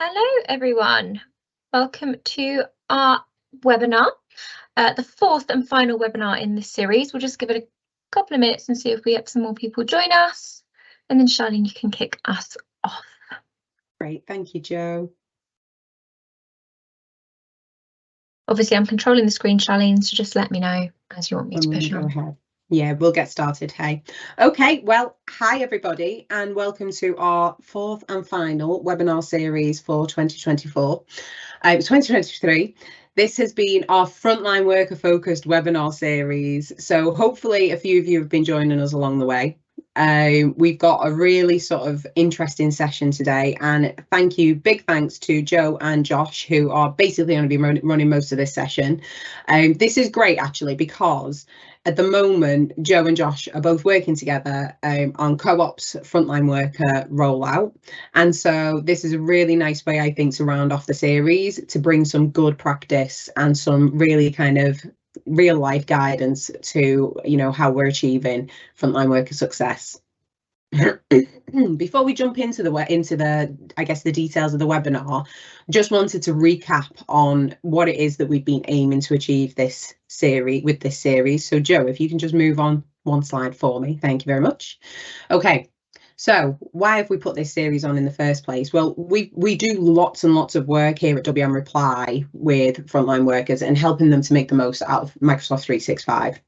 Hello everyone, welcome to our webinar, the fourth and final webinar in this series. We'll just give it a couple of minutes and see if we have some more people join us, and then Charlene, you can kick us off. Great, thank you, Jo. Obviously I'm controlling the screen, Charlene, so just let me know as you want me to push on. Go ahead. Yeah, we'll get started. Hey, okay, well, hi everybody, and welcome to our fourth and final webinar series for 2024. 2023. This has been our frontline worker focused webinar series, so hopefully a few of you have been joining us along the way. We've got a really sort of interesting session today, and big thanks to Jo and Josh, who are basically going to be running most of this session. This is great actually, because at the moment Jo and Josh are both working together on Co-op's frontline worker rollout, and so this is a really nice way, I think, to round off the series, to bring some good practice and some really kind of real life guidance to, you know, how we're achieving frontline worker success. Before we jump into the I guess the details of the webinar, just wanted to recap on what it is that we've been aiming to achieve this series. So Jo, if you can just move on one slide for me, thank you very much. Okay. So why have we put this series on in the first place? Well, we do lots and lots of work here at WM Reply with frontline workers and helping them to make the most out of Microsoft 365.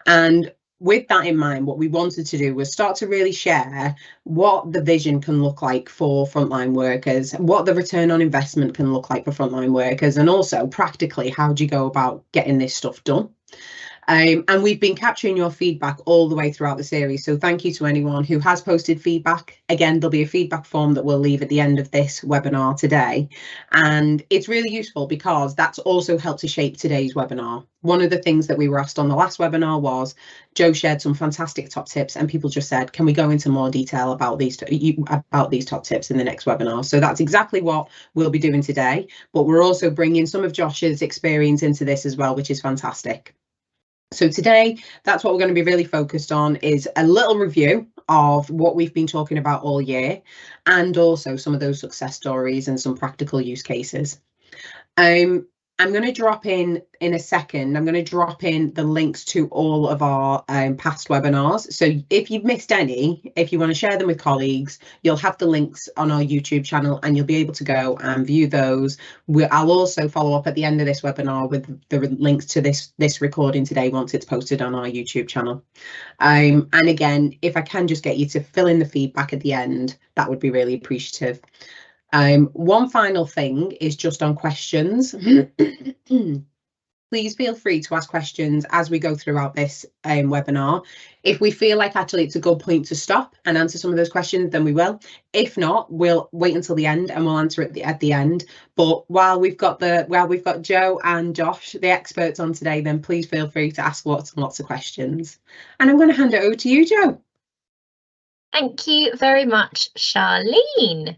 And with that in mind, what we wanted to do was start to really share what the vision can look like for frontline workers, what the return on investment can look like for frontline workers, and also practically, how do you go about getting this stuff done? And we've been capturing your feedback all the way throughout the series. So thank you to anyone who has posted feedback. Again, there'll be a feedback form that we'll leave at the end of this webinar today. And it's really useful because that's also helped to shape today's webinar. One of the things that we were asked on the last webinar was, Jo shared some fantastic top tips, and people just said, can we go into more detail about these top tips in the next webinar? So that's exactly what we'll be doing today. But we're also bringing some of Josh's experience into this as well, which is fantastic. So today, that's what we're going to be really focused on, is a little review of what we've been talking about all year, and also some of those success stories and some practical use cases. I'm going to drop in a second, I'm going to drop in the links to all of our past webinars. So if you've missed any, if you want to share them with colleagues, you'll have the links on our YouTube channel and you'll be able to go and view those. I'll also follow up at the end of this webinar with the links to this recording today once it's posted on our YouTube channel. And again, if I can just get you to fill in the feedback at the end, that would be really appreciative. One final thing is just on questions. Please feel free to ask questions as we go throughout this webinar. If we feel like actually it's a good point to stop and answer some of those questions, then we will. If not, we'll wait until the end and we'll answer it at the end. But while we've got Jo and Josh, the experts on today, then please feel free to ask lots and lots of questions. And I'm going to hand it over to you, Jo. Thank you very much, Charlene.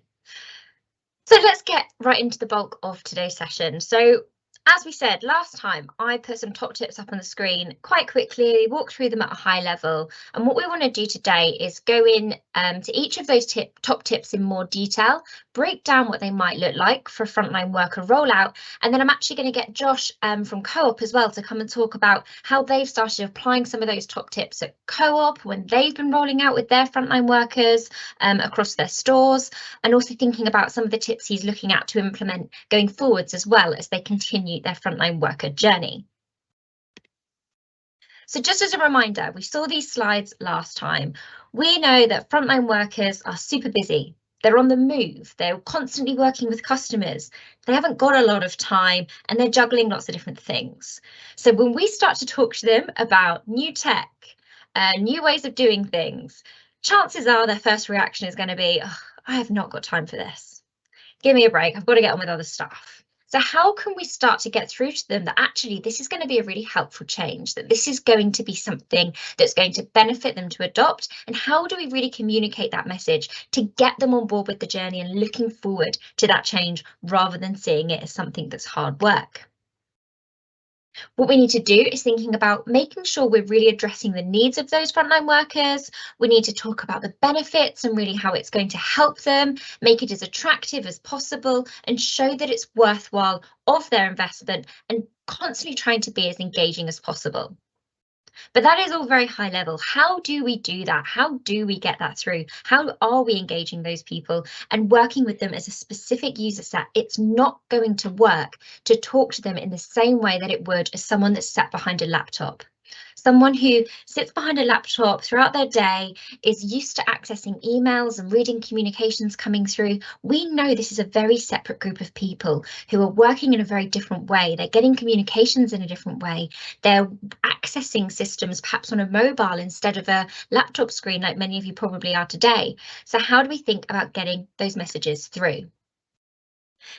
So let's get right into the bulk of today's session. So as we said last time, I put some top tips up on the screen quite quickly, walk through them at a high level. And what we want to do today is go in to each of those top tips in more detail, break down what they might look like for a frontline worker rollout. And then I'm actually going to get Josh from Co-op as well to come and talk about how they've started applying some of those top tips at Co-op when they've been rolling out with their frontline workers across their stores, and also thinking about some of the tips he's looking at to implement going forwards as well as they continue their frontline worker journey. So just as a reminder, we saw these slides last time. We know that frontline workers are super busy. They're on the move. They're constantly working with customers. They haven't got a lot of time and they're juggling lots of different things. So when we start to talk to them about new tech, new ways of doing things, chances are their first reaction is going to be, oh, I have not got time for this. Give me a break. I've got to get on with other stuff. So how can we start to get through to them that actually this is going to be a really helpful change, that this is going to be something that's going to benefit them to adopt? And how do we really communicate that message to get them on board with the journey and looking forward to that change rather than seeing it as something that's hard work? What we need to do is thinking about making sure we're really addressing the needs of those frontline workers. We need to talk about the benefits and really how it's going to help them, make it as attractive as possible, and show that it's worthwhile of their investment, and constantly trying to be as engaging as possible. But that is all very high level. How do we do that? How do we get that through? How are we engaging those people and working with them as a specific user set? It's not going to work to talk to them in the same way that it would as someone that's sat behind a laptop. Someone who sits behind a laptop throughout their day, is used to accessing emails and reading communications coming through. We know this is a very separate group of people who are working in a very different way. They're getting communications in a different way. They're accessing systems perhaps on a mobile instead of a laptop screen like many of you probably are today. So how do we think about getting those messages through?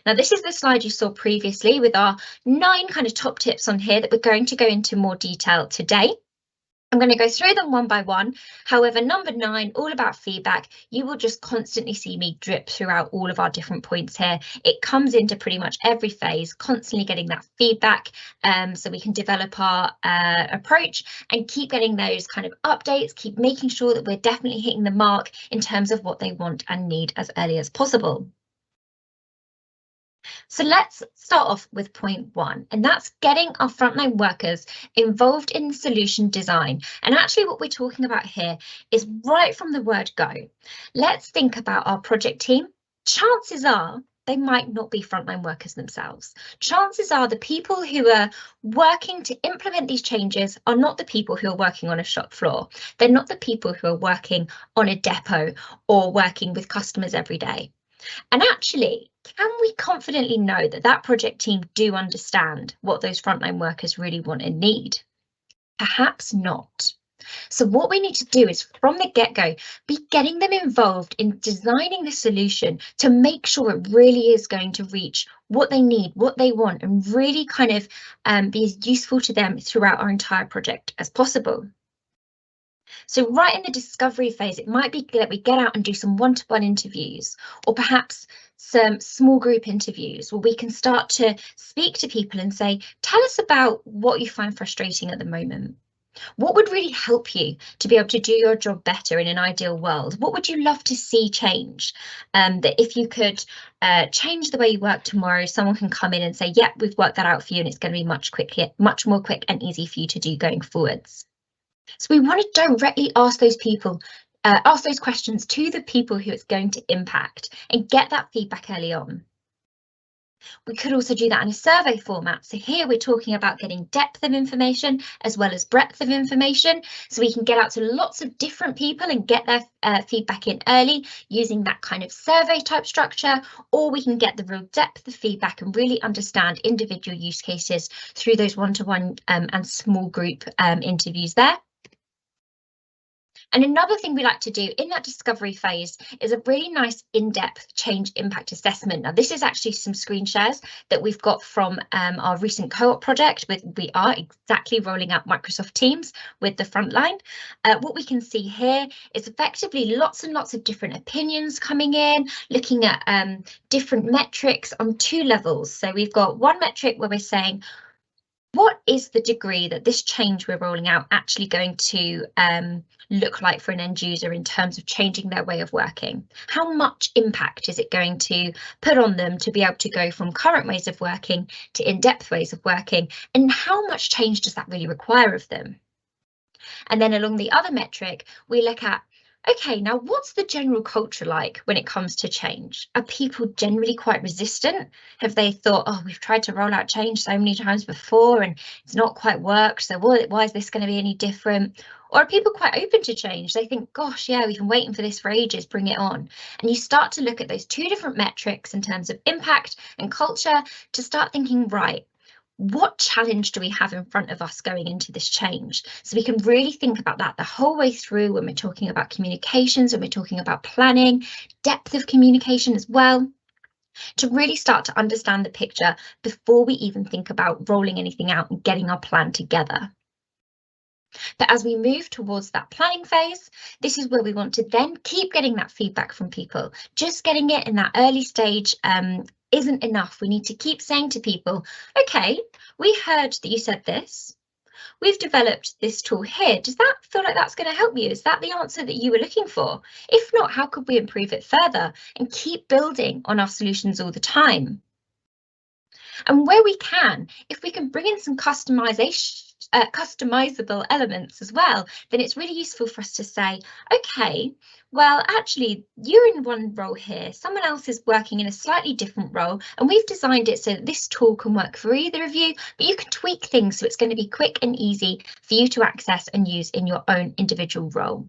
Now, this is the slide you saw previously with our 9 kind of top tips on here that we're going to go into more detail today. I'm going to go through them one by one. However, number 9, all about feedback, you will just constantly see me drip throughout all of our different points here. It comes into pretty much every phase, constantly getting that feedback so we can develop our approach and keep getting those kind of updates, keep making sure that we're definitely hitting the mark in terms of what they want and need as early as possible. So let's start off with point 1, and that's getting our frontline workers involved in solution design. And actually what we're talking about here is right from the word go. Let's think about our project team. Chances are they might not be frontline workers themselves. Chances are the people who are working to implement these changes are not the people who are working on a shop floor. They're not the people who are working on a depot or working with customers every day. And actually, can we confidently know that that project team do understand what those frontline workers really want and need? Perhaps not. So what we need to do is from the get-go, be getting them involved in designing the solution to make sure it really is going to reach what they need, what they want, and really kind of be as useful to them throughout our entire project as possible. So right in the discovery phase, it might be that we get out and do some one-to-one interviews, or perhaps some small group interviews where we can start to speak to people and say, tell us about what you find frustrating at the moment. What would really help you to be able to do your job better in an ideal world? What would you love to see change? That if you could change the way you work tomorrow, someone can come in and say, yep, we've worked that out for you and it's going to be much more quick and easy for you to do going forwards. So we want to directly ask those people, ask those questions to the people who it's going to impact and get that feedback early on. We could also do that in a survey format. So here we're talking about getting depth of information as well as breadth of information. So we can get out to lots of different people and get their feedback in early using that kind of survey type structure, or we can get the real depth of feedback and really understand individual use cases through those one-to-one and small group interviews there. And another thing we like to do in that discovery phase is a really nice in-depth change impact assessment. Now, this is actually some screen shares that we've got from our recent co-op project we are exactly rolling out Microsoft Teams with the frontline. What we can see here is effectively lots and lots of different opinions coming in, looking at different metrics on 2 levels. So we've got one metric where we're saying, what is the degree that this change we're rolling out actually going to look like for an end user in terms of changing their way of working? How much impact is it going to put on them to be able to go from current ways of working to in-depth ways of working? And how much change does that really require of them? And then along the other metric, we look at, okay, now what's the general culture like when it comes to change? Are people generally quite resistant? Have they thought, oh, we've tried to roll out change so many times before and it's not quite worked, so why is this going to be any different? Or are people quite open to change? They think, gosh, yeah, we've been waiting for this for ages, bring it on. And you start to look at those 2 different metrics in terms of impact and culture to start thinking, right, what challenge do we have in front of us going into this change? So we can really think about that the whole way through when we're talking about communications, when we're talking about planning, depth of communication as well, to really start to understand the picture before we even think about rolling anything out and getting our plan together. But as we move towards that planning phase, this is where we want to then keep getting that feedback from people, just getting it in that early stage isn't enough. We need to keep saying to people, okay, we heard that you said this. We've developed this tool here. Does that feel like that's going to help you? Is that the answer that you were looking for? If not, how could we improve it further and keep building on our solutions all the time? And where we can, if we can bring in some customizable elements as well, then it's really useful for us to say, okay, well, actually, you're in one role here, someone else is working in a slightly different role, and we've designed it so that this tool can work for either of you, but you can tweak things so it's going to be quick and easy for you to access and use in your own individual role.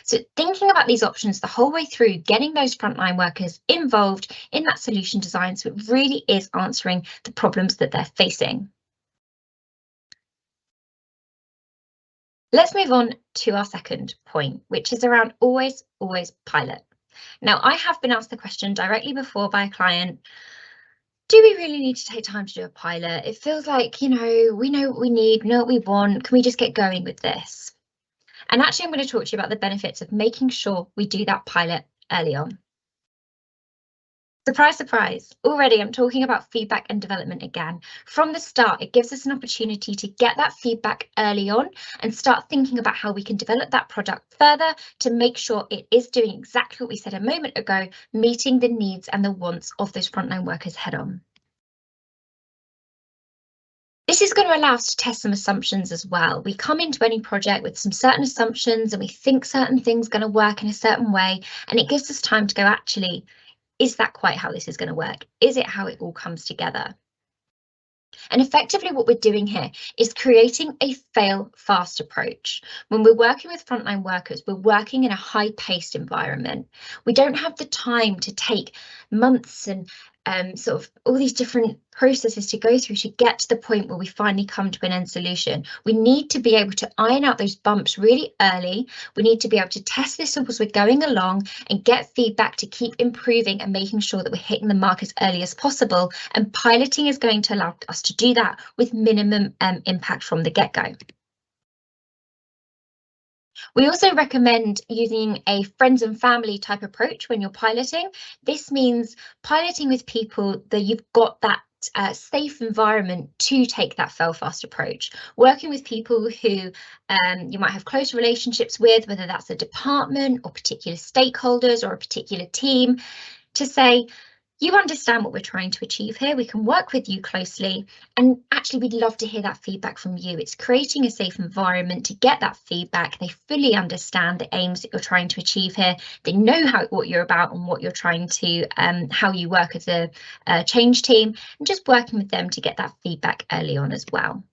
So thinking about these options the whole way through, getting those frontline workers involved in that solution design, so it really is answering the problems that they're facing. Let's move on to our second point, which is around always pilot. Now, I have been asked the question directly before by a client, do we really need to take time to do a pilot? It feels like, we know what we need, know what we want. Can we just get going with this? And actually, I'm going to talk to you about the benefits of making sure we do that pilot early on. Surprise, surprise. Already I'm talking about feedback and development again. From the start, it gives us an opportunity to get that feedback early on and start thinking about how we can develop that product further to make sure it is doing exactly what we said a moment ago, meeting the needs and the wants of those frontline workers head on. This is going to allow us to test some assumptions as well. We come into any project with some certain assumptions and we think certain things are going to work in a certain way, and it gives us time to go, actually, is that quite how this is going to work? Is it how it all comes together? And effectively what we're doing here is creating a fail fast approach. When we're working with frontline workers, we're working in a high-paced environment. We don't have the time to take months and sort of all these different processes to go through to get to the point where we finally come to an end solution. We need to be able to iron out those bumps really early. We need to be able to test this as we're going along and get feedback to keep improving and making sure that we're hitting the mark as early as possible. And piloting is going to allow us to do that with minimum impact from the get-go. We also recommend using a friends and family type approach when you're piloting. This means piloting with people that you've got that safe environment to take that fail fast approach. Working with people who you might have close relationships with, whether that's a department or particular stakeholders or a particular team, to say, you understand what we're trying to achieve here. We can work with you closely, and actually we'd love to hear that feedback from you. It's creating a safe environment to get that feedback. They fully understand the aims that you're trying to achieve here. They know what you're about and what you're trying to, how you work as a change team, and just working with them to get that feedback early on as well.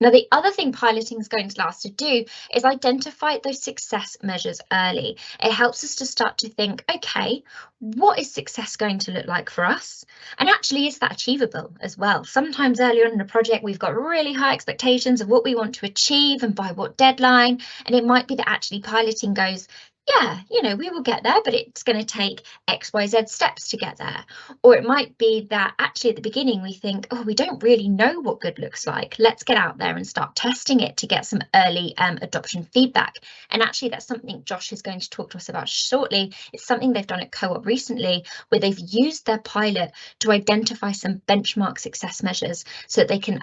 Now, the other thing piloting is going to allow us to do is identify those success measures early. It helps us to start to think, okay, what is success going to look like for us? And actually, is that achievable as well? Sometimes earlier in the project, we've got really high expectations of what we want to achieve and by what deadline. And it might be that actually piloting goes, yeah, we will get there, but it's going to take X, Y, Z steps to get there. Or it might be that actually at the beginning we think, oh, we don't really know what good looks like. Let's get out there and start testing it to get some early adoption feedback. And actually that's something Josh is going to talk to us about shortly. It's something they've done at Co-op recently, where they've used their pilot to identify some benchmark success measures so that they can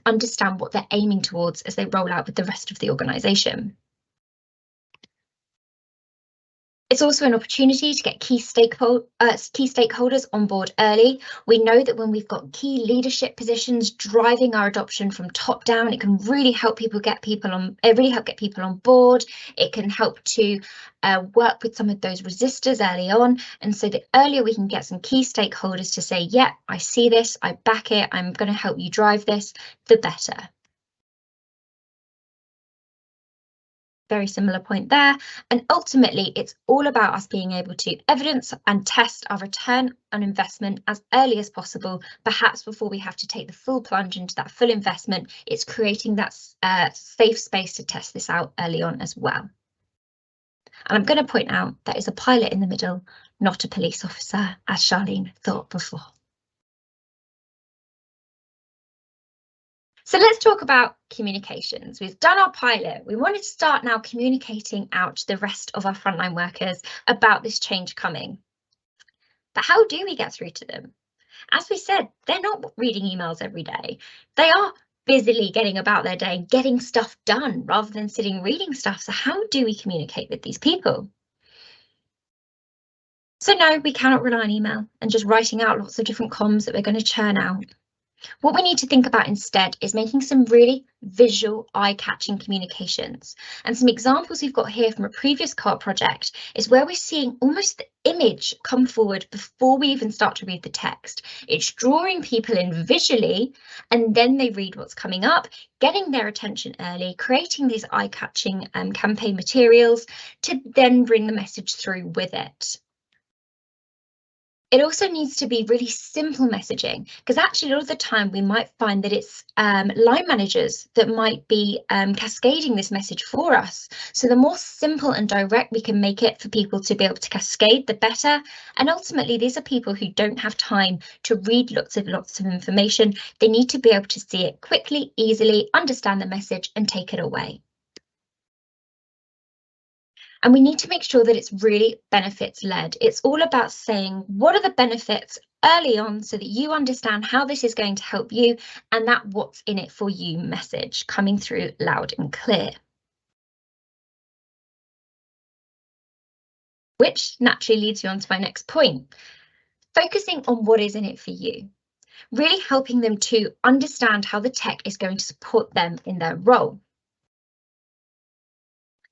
understand what they're aiming towards as they roll out with the rest of the organisation. It's also an opportunity to get key stakeholders on board early. We know that when we've got key leadership positions driving our adoption from top down, it can really help get people on board. It can help to work with some of those resistors early on. And so the earlier we can get some key stakeholders to say, yeah, I see this, I back it, I'm going to help you drive this, the better. Very similar point there. And ultimately, it's all about us being able to evidence and test our return on investment as early as possible, perhaps before we have to take the full plunge into that full investment. It's creating that safe space to test this out early on as well. And I'm going to point out that is a pilot in the middle, not a police officer, as Charlene thought before. So let's talk about communications. We've done our pilot. We wanted to start now communicating out to the rest of our frontline workers about this change coming. But how do we get through to them? As we said, they're not reading emails every day. They are busily getting about their day, getting stuff done rather than sitting reading stuff. So how do we communicate with these people? So no, we cannot rely on email and just writing out lots of different comms that we're going to churn out. What we need to think about instead is making some really visual, eye-catching communications. And some examples we've got here from a previous co-op project is where we're seeing almost the image come forward before we even start to read the text. It's drawing people in visually, and then they read what's coming up, getting their attention early, creating these eye-catching campaign materials to then bring the message through with it. It also needs to be really simple messaging, because actually a lot of the time we might find that it's line managers that might be cascading this message for us. So the more simple and direct we can make it for people to be able to cascade, the better. And ultimately, these are people who don't have time to read lots of information. They need to be able to see it quickly, easily, understand the message and take it away. And we need to make sure that it's really benefits led. It's all about saying, what are the benefits early on so that you understand how this is going to help you, and that what's in it for you message coming through loud and clear. Which naturally leads you on to my next point, focusing on what is in it for you, really helping them to understand how the tech is going to support them in their role.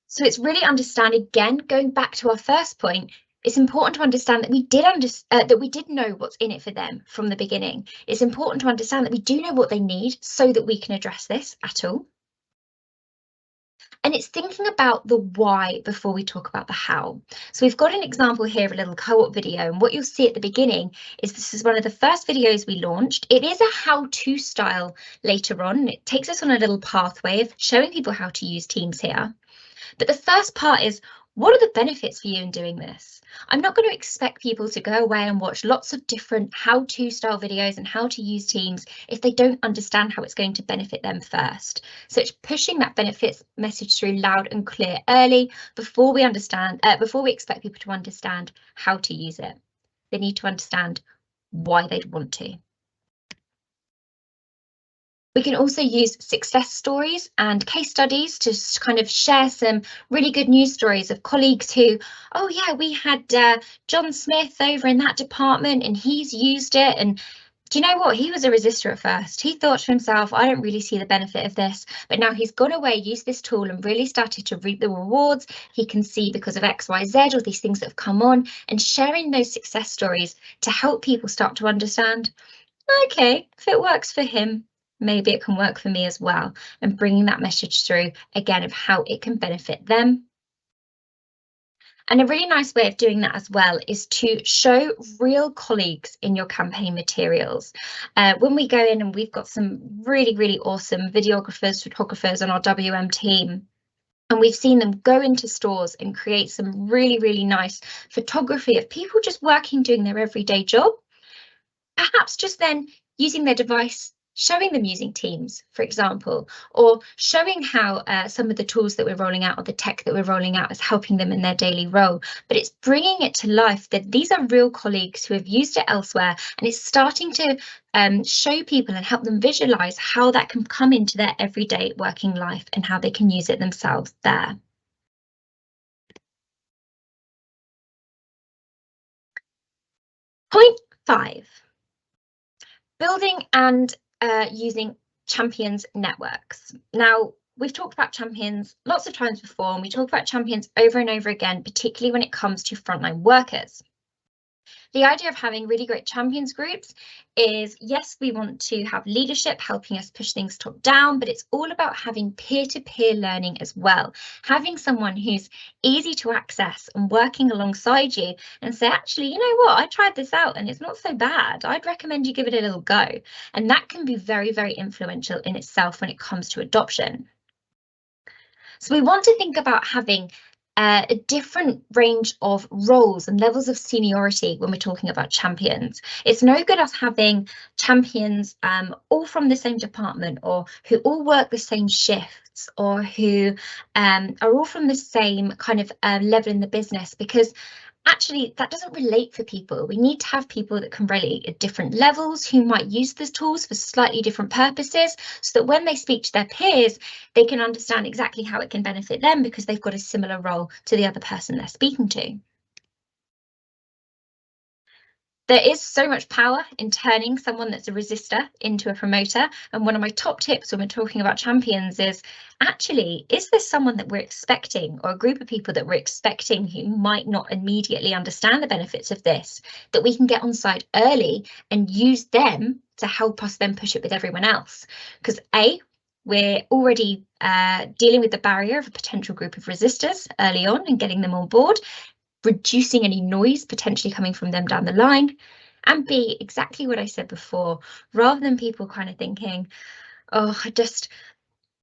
So it's really understanding, again, going back to our first point, it's important to understand that we did know what's in it for them from the beginning. It's important to understand that we do know what they need so that we can address this at all. And it's thinking about the why before we talk about the how. So we've got an example here, a little co-op video, and what you'll see at the beginning is this is one of the first videos we launched. It is a how-to style later on. It takes us on a little pathway of showing people how to use Teams here. But the first part is, what are the benefits for you in doing this? I'm not going to expect people to go away and watch lots of different how-to style videos and how to use Teams if they don't understand how it's going to benefit them first. So it's pushing that benefits message through loud and clear early before we expect people to understand how to use it. They need to understand why they'd want to. We can also use success stories and case studies to kind of share some really good news stories of colleagues who, oh yeah, we had John Smith over in that department and he's used it. And do you know what? He was a resistor at first. He thought to himself, I don't really see the benefit of this. But now he's gone away, used this tool and really started to reap the rewards. He can see because of X, Y, Z, all these things that have come on, and sharing those success stories to help people start to understand, okay, if it works for him, maybe it can work for me as well, and bringing that message through again of how it can benefit them. And a really nice way of doing that as well is to show real colleagues in your campaign materials. When we go in, and we've got some really, really awesome videographers, photographers on our WM team, and we've seen them go into stores and create some really, really nice photography of people just working, doing their everyday job. Perhaps just then using their device, showing them using Teams, for example, or showing how some of the tools that we're rolling out or the tech that we're rolling out is helping them in their daily role. But it's bringing it to life that these are real colleagues who have used it elsewhere, and it's starting to show people and help them visualize how that can come into their everyday working life and how they can use it themselves there. Point 5. Building and using champions networks. Now, we've talked about champions lots of times before, and we talk about champions over and over again, particularly when it comes to frontline workers. The idea of having really great champions groups is, yes, we want to have leadership helping us push things top down, but it's all about having peer-to-peer learning as well. Having someone who's easy to access and working alongside you and say, actually, you know what, I tried this out and it's not so bad. I'd recommend you give it a little go. And that can be very, very influential in itself when it comes to adoption. So we want to think about having a different range of roles and levels of seniority when we're talking about champions. It's no good us having champions all from the same department, or who all work the same shifts, or who are all from the same kind of level in the business, because actually that doesn't relate for people. We need to have people that can relate at different levels, who might use these tools for slightly different purposes, so that when they speak to their peers, they can understand exactly how it can benefit them because they've got a similar role to the other person they're speaking to. There is so much power in turning someone that's a resistor into a promoter. And one of my top tips when we're talking about champions is actually, is this someone that we're expecting, or a group of people that we're expecting who might not immediately understand the benefits of this, that we can get on side early and use them to help us then push it with everyone else? Because we're already dealing with the barrier of a potential group of resistors early on and getting them on board, reducing any noise potentially coming from them down the line. And B, exactly what I said before, rather than people kind of thinking, oh, I just,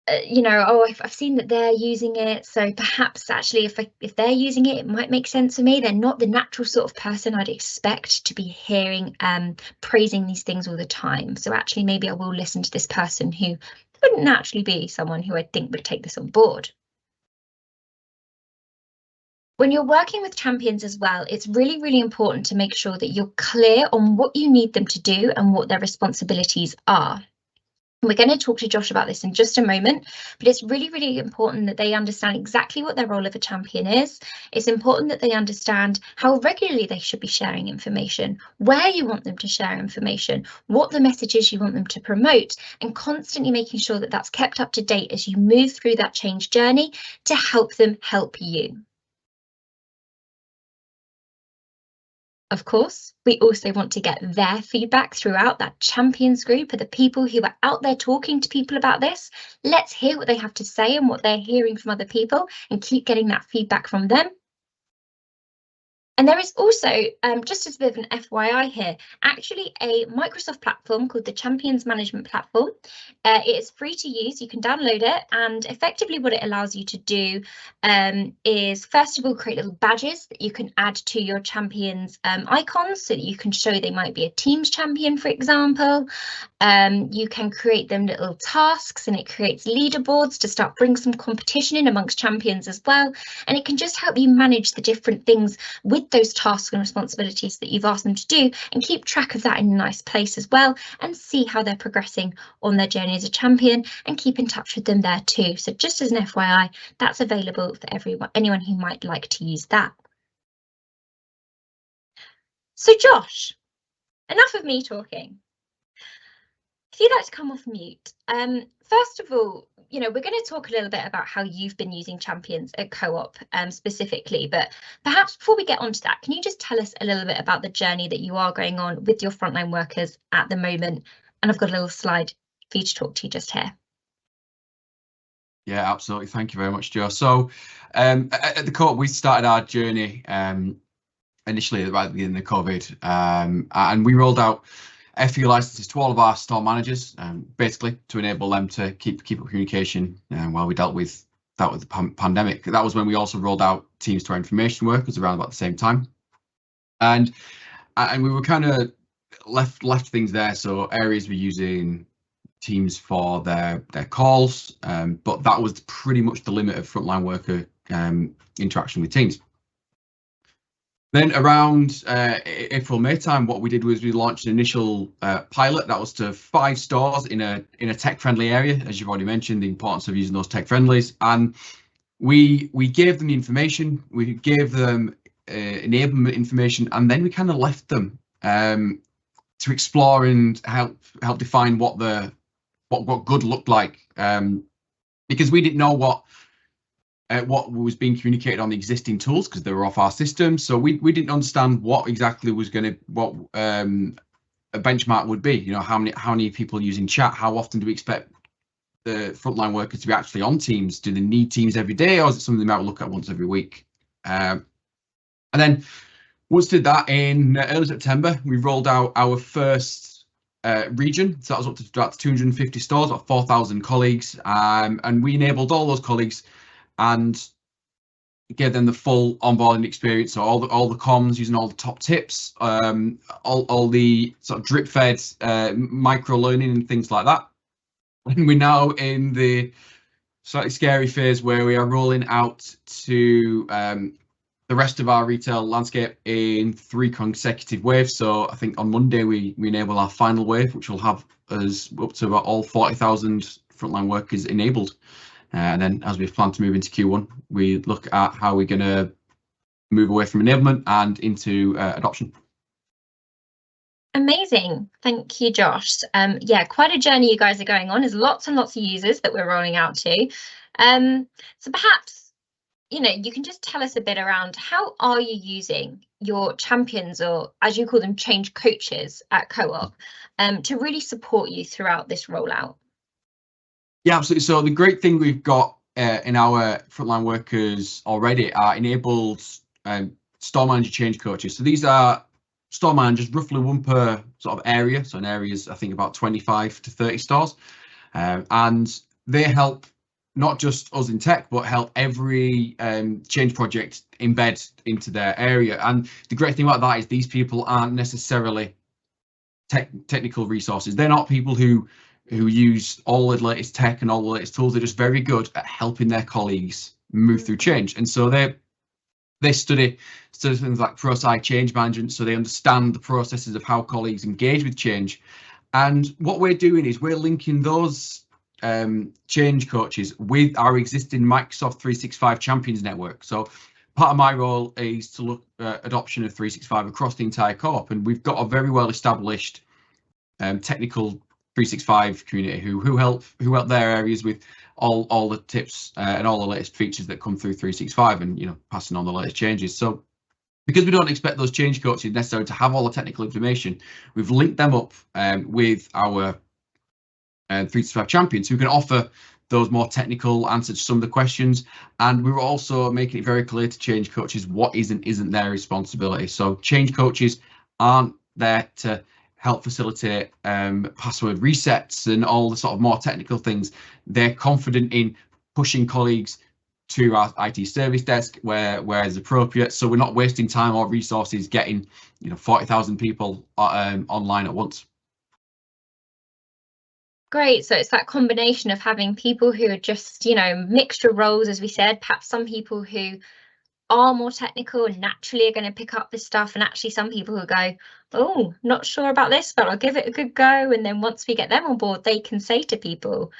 oh, I've seen that they're using it, so perhaps actually if they're using it, it might make sense for me. They're not the natural sort of person I'd expect to be hearing praising these things all the time. So actually, maybe I will listen to this person who wouldn't naturally be someone who I think would take this on board. When you're working with champions as well, it's really, really important to make sure that you're clear on what you need them to do and what their responsibilities are. We're going to talk to Josh about this in just a moment, but it's really, really important that they understand exactly what their role of a champion is. It's important that they understand how regularly they should be sharing information, where you want them to share information, what the message is you want them to promote, and constantly making sure that that's kept up to date as you move through that change journey to help them help you. Of course, we also want to get their feedback throughout that champions group of the people who are out there talking to people about this. Let's hear what they have to say and what they're hearing from other people and keep getting that feedback from them. And there is also, just as a bit of an FYI here, actually a Microsoft platform called the Champions Management Platform. It is free to use, you can download it, and effectively what it allows you to do is first of all create little badges that you can add to your champions icons so that you can show they might be a Teams champion, for example. You can create them little tasks, and it creates leaderboards to start bring some competition in amongst champions as well. And it can just help you manage the different things with those tasks and responsibilities that you've asked them to do, and keep track of that in a nice place as well, and see how they're progressing on their journey as a champion, and keep in touch with them there too. So just as an FYI, that's available for anyone who might like to use that. So Josh, enough of me talking. If you'd like to come off mute, first of all, we're going to talk a little bit about how you've been using champions at Co-op specifically, but perhaps before we get onto that, can you just tell us a little bit about the journey that you are going on with your frontline workers at the moment? And I've got a little slide for you to talk to just here. Yeah, absolutely. Thank you very much, Joe. So at the Co-op, we started our journey initially right at the beginning of COVID, and we rolled out FE licenses to all of our store managers, basically to enable them to keep up communication while we dealt with the pandemic. That was when we also rolled out Teams to our information workers around about the same time, and we were kind of left things there. So areas were using Teams for their calls, but that was pretty much the limit of frontline worker interaction with Teams. Then around April, May time, what we did was we launched an initial pilot that was to 5 stores in a tech-friendly area, as you've already mentioned, the importance of using those tech-friendlies. And we gave them the information, we gave them enablement information, and then we kind of left them to explore and help define what good looked like, because we didn't know what was being communicated on the existing tools because they were off our system. So we didn't understand what exactly was going to, what a benchmark would be. How many people using chat? How often do we expect the frontline workers to be actually on Teams? Do they need Teams every day, or is it something they might look at once every week? And then once did that in early September, we rolled out our first region. So that was up to about 250 stores, about 4,000 colleagues, and we enabled all those colleagues and gave them the full onboarding experience. So all the comms, using all the top tips, all the sort of drip fed micro learning and things like that. And we're now in the slightly scary phase where we are rolling out to the rest of our retail landscape in 3 consecutive waves. So I think on Monday we enable our final wave, which will have us up to about all 40,000 frontline workers enabled. And then as we plan to move into Q1, we look at how we're going to move away from enablement and into adoption. Amazing. Thank you, Josh. Yeah, quite a journey you guys are going on. There's lots and lots of users that we're rolling out to. So perhaps, you know, you can just tell us a bit around how are you using your champions, or as you call them, change coaches at Co-op, to really support you throughout this rollout? Yeah, absolutely. So the great thing we've got in our frontline workers already are enabled store manager change coaches. So these are store managers, roughly 1 per sort of area. So in areas, I think about 25 to 30 stores. And they help not just us in tech, but help every change project embed into their area. And the great thing about that is these people aren't necessarily technical resources. They're not people who use all the latest tech and all the latest tools. They're just very good at helping their colleagues move through change. And so they study things like pro-side change management, so they understand the processes of how colleagues engage with change. And what we're doing is we're linking those change coaches with our existing Microsoft 365 Champions network. So part of my role is to look at adoption of 365 across the entire co-op, and we've got a very well established technical 365 community who help their areas with all the tips and all the latest features that come through 365, and, you know, passing on the latest changes. So because we don't expect those change coaches necessarily to have all the technical information, we've linked them up with our 365 champions who can offer those more technical answers to some of the questions. And we were also making it very clear to change coaches what is and isn't their responsibility. So change coaches aren't there to help facilitate password resets and all the sort of more technical things. They're confident in pushing colleagues to our IT service desk where is appropriate. So we're not wasting time or resources getting, you know, 40,000 people online at once. Great. So it's that combination of having people who are just, you know, mixture roles, as we said, perhaps some people who are more technical and naturally are going to pick up this stuff, and actually some people who go, oh, not sure about this, but I'll give it a good go. And then once we get them on board, they can say to people,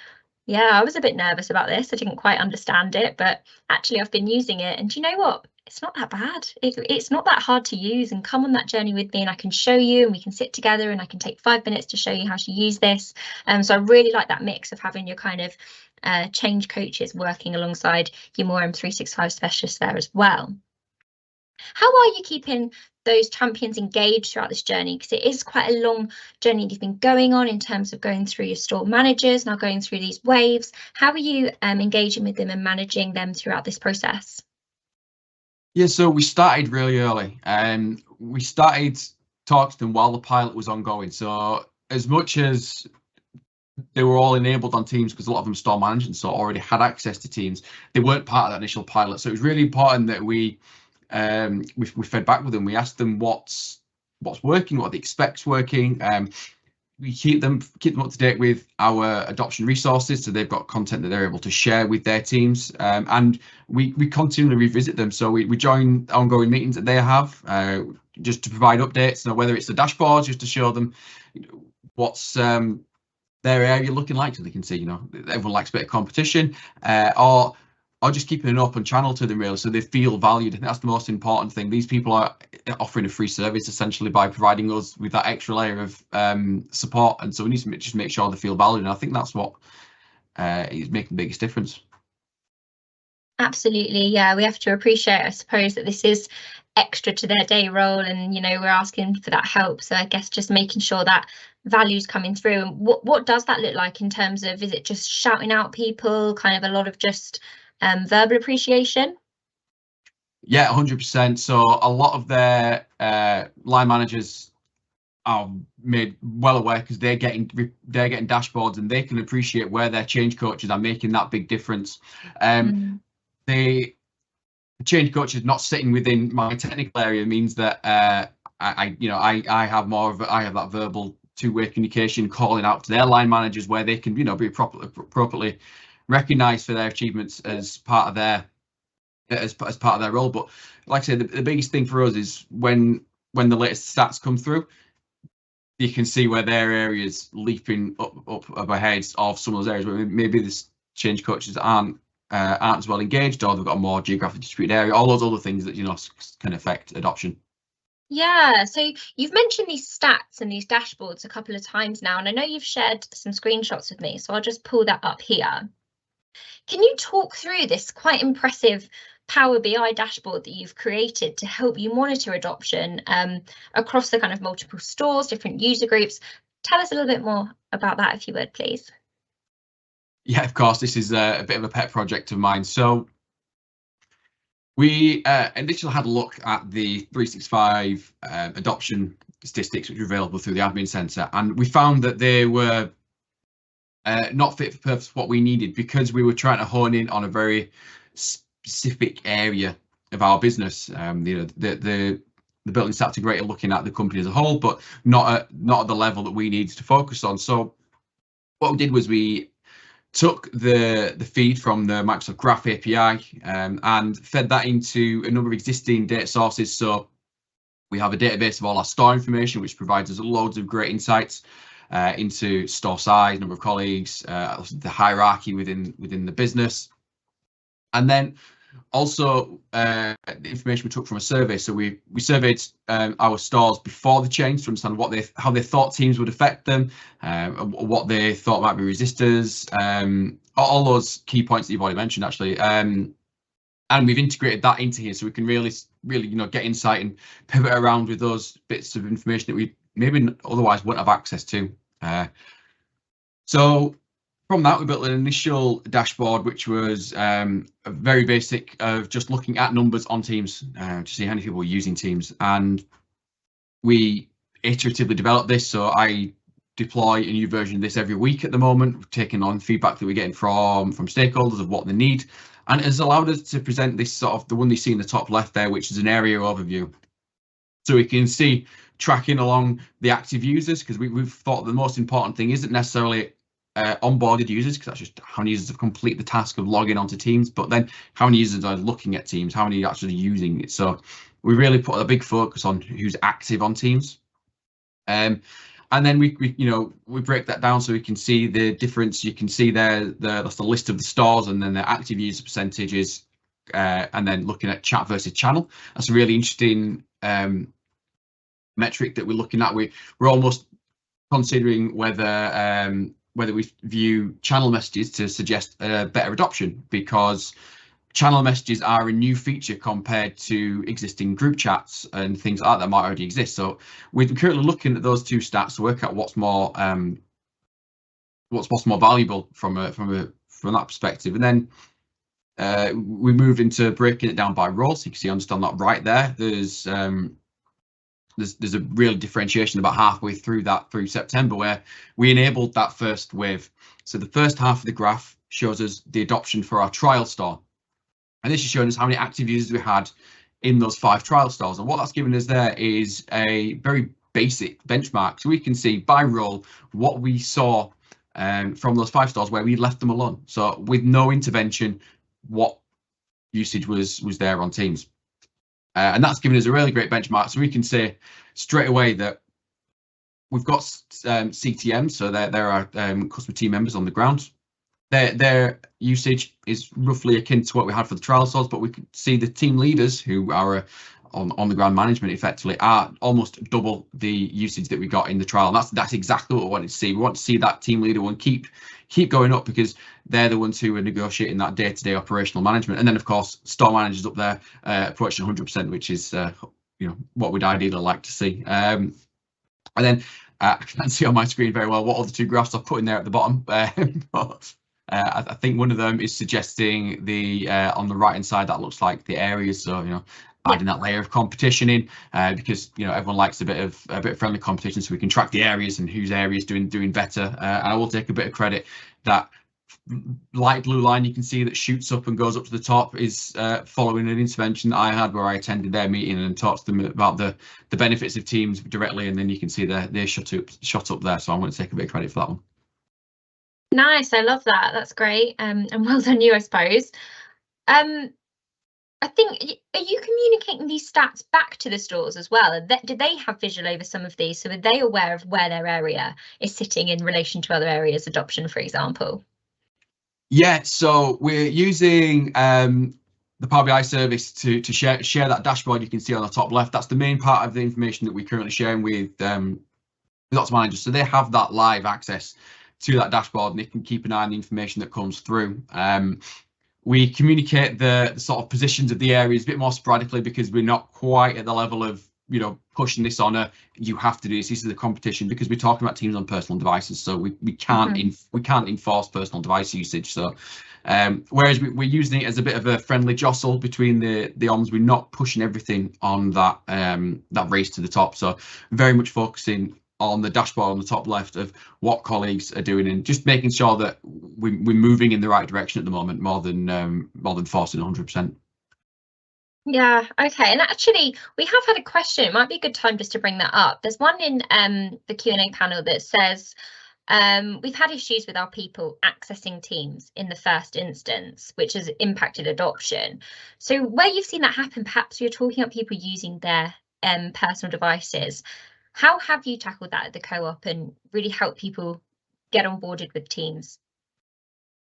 yeah, I was a bit nervous about this. I didn't quite understand it, but actually I've been using it. And do you know what? It's not that bad. It's not that hard to use, and come on that journey with me and I can show you, and we can sit together and I can take 5 minutes to show you how to use this. So I really like that mix of having your kind of change coaches working alongside your more M365 specialists there as well. How are you keeping those champions engaged throughout this journey? Because it is quite a long journey you've been going on in terms of going through your store managers, now going through these waves. How are you engaging with them and managing them throughout this process? Yeah, so we started really early, and we started talking to them while the pilot was ongoing. So as much as they were all enabled on Teams, because a lot of them store management, so already had access to Teams, they weren't part of that initial pilot. So it was really important that we fed back with them. We asked them what's working, what they expect's working. We keep them up to date with our adoption resources, so they've got content that they're able to share with their teams, and we continually revisit them. So we join ongoing meetings that they have just to provide updates. Now, whether it's the dashboards, just to show them, you know, what's their area looking like, so they can see, you know, everyone likes a bit of competition, or just keeping an open channel to them, really, so they feel valued. I think that's the most important thing. These people are offering a free service essentially by providing us with that extra layer of support, and so we need to just make sure they feel valued. And I think that's what is making the biggest difference. Absolutely, yeah. We have to appreciate, I suppose, that this is extra to their day role, and, you know, we're asking for that help. So I guess just making sure that value's coming through. And what does that look like in terms of, is it just shouting out people, kind of a lot of just verbal appreciation? Yeah, 100%. So a lot of their line managers are made well aware, because they're getting dashboards, and they can appreciate where their change coaches are making that big difference. The change coaches not sitting within my technical area means that I have that verbal two-way communication, calling out to their line managers where they can, you know, be properly recognised for their achievements as part of their as part of their role. But like I said, the biggest thing for us is when the latest stats come through, you can see where their areas leaping up ahead of some of those areas where maybe the change coaches aren't as well engaged, or they've got a more geographically distributed area. All those other things that can affect adoption. Yeah, so you've mentioned these stats and these dashboards a couple of times now, and I know you've shared some screenshots with me, so I'll just pull that up here. Can you talk through this quite impressive Power BI dashboard that you've created to help you monitor adoption across the kind of multiple stores, different user groups? Tell us a little bit more about that, if you would, please. Yeah, of course, this is a bit of a pet project of mine. So we initially had a look at the 365 adoption statistics, which were available through the admin centre, and we found that they were not fit for purpose what we needed, because we were trying to hone in on a very specific area of our business. The building stats are great at looking at the company as a whole, but not at the level that we needed to focus on. So what we did was we took the feed from the Microsoft Graph API and fed that into a number of existing data sources. So we have a database of all our store information, which provides us loads of great insights into store size, number of colleagues, the hierarchy within the business, and then also the information we took from a survey. So we surveyed our stores before the change to understand how they thought teams would affect them, what they thought might be resistors, all those key points that you've already mentioned, actually. And we've integrated that into here, so we can really get insight and pivot around with those bits of information that we maybe otherwise wouldn't have access to. So from that, we built an initial dashboard, which was very basic, of just looking at numbers on Teams to see how many people were using Teams. And we iteratively developed this. So I deploy a new version of this every week at the moment, taking on feedback that we're getting from stakeholders of what they need. And it has allowed us to present this sort of the one you see in the top left there, which is an area overview. So we can see tracking along the active users, because we've thought the most important thing isn't necessarily onboarded users, because that's just how many users have complete the task of logging onto Teams, but then how many users are looking at Teams, how many are actually using it. So we really put a big focus on who's active on Teams. And then we break that down so we can see the difference. You can see there that's the list of the stores, and then the active user percentages, and then looking at chat versus channel. That's a really interesting metric that we're looking at. We're almost considering whether we view channel messages to suggest better adoption, because channel messages are a new feature compared to existing group chats and things like that might already exist. So we're currently looking at those two stats to work out what's more valuable from that perspective. And then we moved into breaking it down by role, so you can see, understand that right there. There's a real differentiation about halfway through September, where we enabled that first wave. So the first half of the graph shows us the adoption for our trial store. And this is showing us how many active users we had in those 5 trial stores. And what that's given us there is a very basic benchmark. So we can see by role what we saw from those 5 stores where we left them alone. So with no intervention, what usage was there on Teams. And that's given us a really great benchmark. So we can say straight away that we've got CTMs, so there are customer team members on the ground. Their usage is roughly akin to what we had for the trial stores, but we could see the team leaders, who are on the ground management effectively, are almost double the usage that we got in the trial. And that's exactly what we wanted to see. We want to see that team leader one keep going up, because they're the ones who are negotiating that day-to-day operational management. And then of course store managers up there approaching 100%, which is what we'd ideally like to see. And then I can't see on my screen very well what other 2 graphs I've put in there at the bottom, but I think one of them is suggesting on the right hand side, that looks like the areas. So adding that layer of competition in, because everyone likes a bit of friendly competition, so we can track the areas and whose areas doing better. And I will take a bit of credit. That light blue line you can see that shoots up and goes up to the top is following an intervention that I had, where I attended their meeting and talked to them about the benefits of Teams directly, and then you can see they shot up there. So I'm going to take a bit of credit for that one. Nice, I love that. That's great, and well done you, I suppose. I think, are you communicating these stats back to the stores as well? Do they have visual over some of these? So are they aware of where their area is sitting in relation to other areas' adoption, for example? Yeah, so we're using the Power BI service to share that dashboard you can see on the top left. That's the main part of the information that we're currently sharing with lots of managers. So they have that live access to that dashboard and they can keep an eye on the information that comes through. We communicate the sort of positions of the areas a bit more sporadically because we're not quite at the level of, you know, pushing this on you have to do this is the competition, because we're talking about teams on personal devices, so we can't we can't enforce personal device usage. So whereas we're using it as a bit of a friendly jostle between the OMs, we're not pushing everything on that that race to the top. So very much focusing on the dashboard on the top left of what colleagues are doing and just making sure that we're moving in the right direction at the moment, more than forcing 100%. Yeah, okay. And actually, we have had a question. It might be a good time just to bring that up. There's one in the Q&A panel that says, we've had issues with our people accessing Teams in the first instance, which has impacted adoption. So where you've seen that happen, perhaps you're talking about people using their personal devices. How have you tackled that at the co-op and really helped people get onboarded with Teams?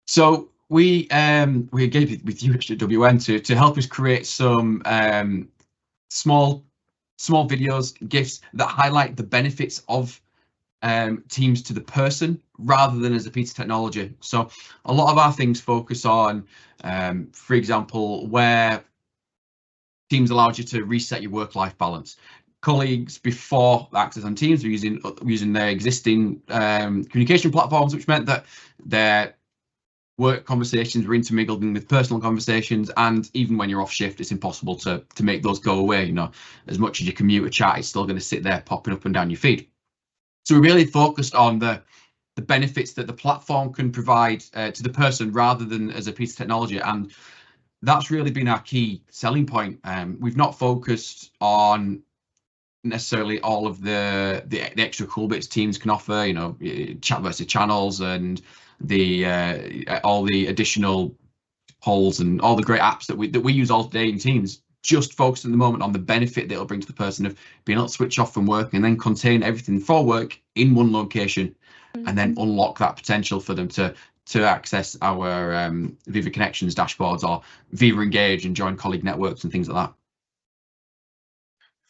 So we engaged with you at WN to help us create some small videos, GIFs that highlight the benefits of Teams to the person rather than as a piece of technology. So a lot of our things focus on, for example, where Teams allows you to reset your work-life balance. Colleagues before access on Teams were using their existing communication platforms, which meant that their work conversations were intermingled with personal conversations, and even when you're off shift, it's impossible to make those go away. You know, as much as you commute a chat, it's still going to sit there popping up and down your feed. So we really focused on the benefits that the platform can provide to the person rather than as a piece of technology, and that's really been our key selling point. We've not focused on necessarily all of the extra cool bits Teams can offer, you know, chat versus channels and the all the additional polls and all the great apps that we use all day in Teams. Just focused at the moment on the benefit that it'll bring to the person of being able to switch off from work and then contain everything for work in one location, and then unlock that potential for them to access our Viva Connections dashboards or Viva Engage and join colleague networks and things like that.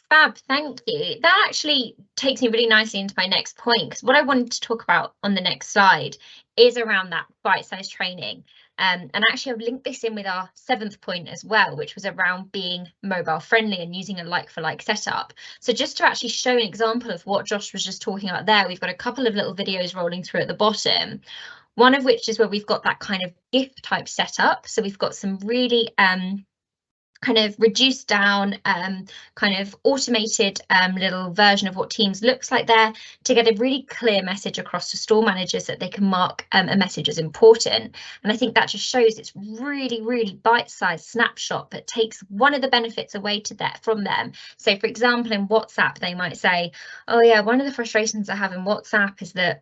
Fab, thank you. That actually takes me really nicely into my next point, because what I wanted to talk about on the next slide is around that bite-sized training. And actually, I've linked this in with our 7th point as well, which was around being mobile friendly and using a like-for-like setup. So just to actually show an example of what Josh was just talking about there, we've got a couple of little videos rolling through at the bottom. One of which is where we've got that kind of GIF type setup. So we've got some really kind of reduced down, kind of automated little version of what Teams looks like there, to get a really clear message across to store managers that they can mark a message as important. And I think that just shows it's really, really bite-sized snapshot that takes one of the benefits away from them. So for example, in WhatsApp, they might say, oh yeah, one of the frustrations I have in WhatsApp is that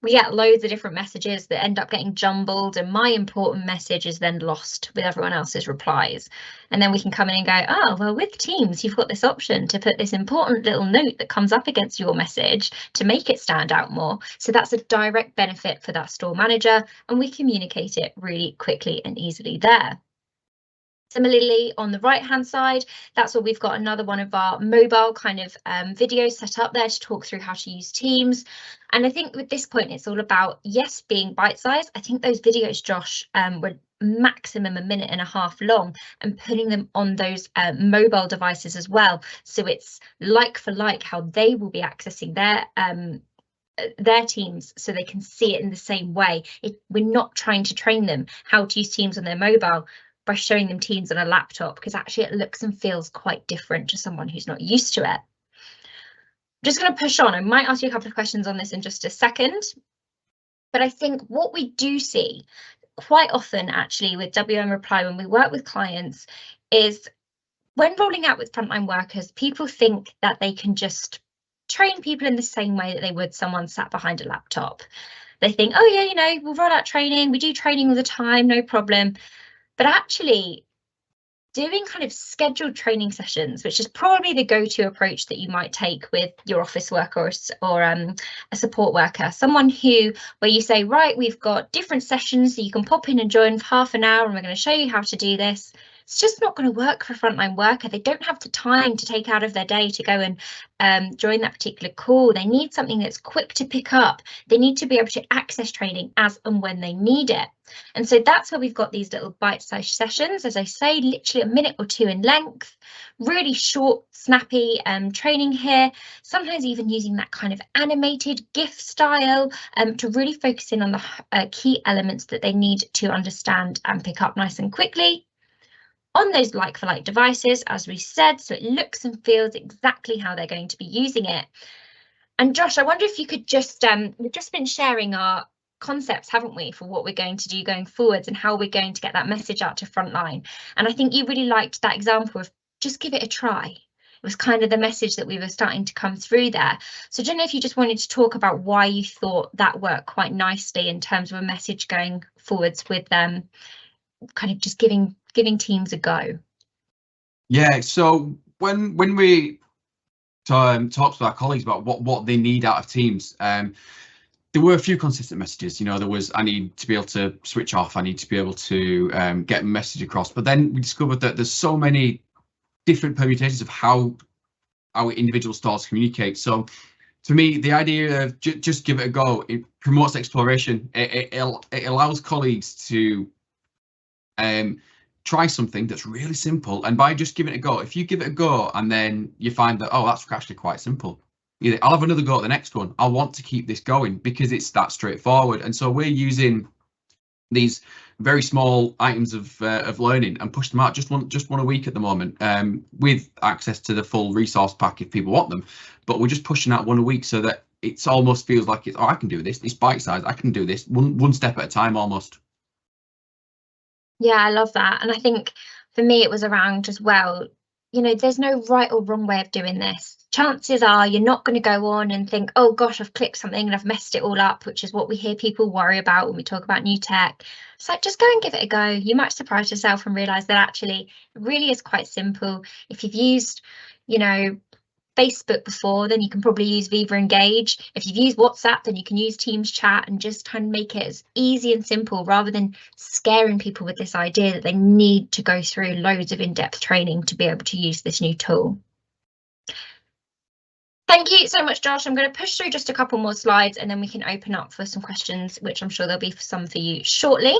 we get loads of different messages that end up getting jumbled, and my important message is then lost with everyone else's replies. And then we can come in and go, oh, well, with Teams, you've got this option to put this important little note that comes up against your message to make it stand out more. So that's a direct benefit for that store manager, and we communicate it really quickly and easily there. Similarly, on the right-hand side, that's where we've got another one of our mobile kind of videos set up there to talk through how to use Teams. And I think with this point, it's all about, yes, being bite-sized. I think those videos, Josh, were maximum 1.5 minutes long, and putting them on those mobile devices as well. So it's like for like how they will be accessing their Teams, so they can see it in the same way. We're not trying to train them how to use Teams on their mobile by showing them Teams on a laptop, because actually it looks and feels quite different to someone who's not used to it. I'm just going to push on. I might ask you a couple of questions on this in just a second, but I think what we do see quite often actually with WM Reply when we work with clients is when rolling out with frontline workers, people think that they can just train people in the same way that they would someone sat behind a laptop. They think, oh yeah, you know, we'll roll out training, we do training all the time, no problem. But actually, doing kind of scheduled training sessions, which is probably the go-to approach that you might take with your office worker or a support worker, someone where you say, right, we've got different sessions so you can pop in and join for half an hour and we're going to show you how to do this. It's just not going to work for a frontline worker. They don't have the time to take out of their day to go and join that particular call. They need something that's quick to pick up. They need to be able to access training as and when they need it. And so that's where we've got these little bite-sized sessions, as I say, literally a minute or two in length, really short, snappy training here, sometimes even using that kind of animated GIF style to really focus in on the key elements that they need to understand and pick up nice and quickly on those like-for-like devices, as we said, so it looks and feels exactly how they're going to be using it. And Josh, I wonder if you could just, we've just been sharing our concepts, haven't we, for what we're going to do going forwards and how we're going to get that message out to frontline. And I think you really liked that example of just give it a try. It was kind of the message that we were starting to come through there. So I don't know if you just wanted to talk about why you thought that worked quite nicely in terms of a message going forwards with them, kind of just giving teams a go. Yeah, so when we talked to our colleagues about what they need out of teams, there were a few consistent messages. There was, I need to be able to switch off, I need to be able to get a message across. But then we discovered that there's so many different permutations of how our individual styles communicate. So to me, the idea of just give it a go, it promotes exploration. It allows colleagues to try something that's really simple, and by just giving it a go, if you give it a go and then you find that, oh, that's actually quite simple, I'll have another go at the next one. I'll want to keep this going because it's that straightforward. And so we're using these very small items of learning and push them out just one a week at the moment, with access to the full resource pack if people want them. But we're just pushing out one a week so that it almost feels like it's, oh, I can do this. It's bite size. I can do this one step at a time almost. Yeah, I love that. And I think for me, it was around as well, there's no right or wrong way of doing this. Chances are you're not going to go on and think, oh gosh, I've clicked something and I've messed it all up, which is what we hear people worry about when we talk about new tech. It's like, just go and give it a go. You might surprise yourself and realise that actually it really is quite simple. If you've used, Facebook before, then you can probably use Viva Engage. If you've used WhatsApp, then you can use Teams Chat, and just try and make it as easy and simple rather than scaring people with this idea that they need to go through loads of in-depth training to be able to use this new tool. Thank you so much, Josh. I'm going to push through just a couple more slides and then we can open up for some questions, which I'm sure there'll be some for you shortly.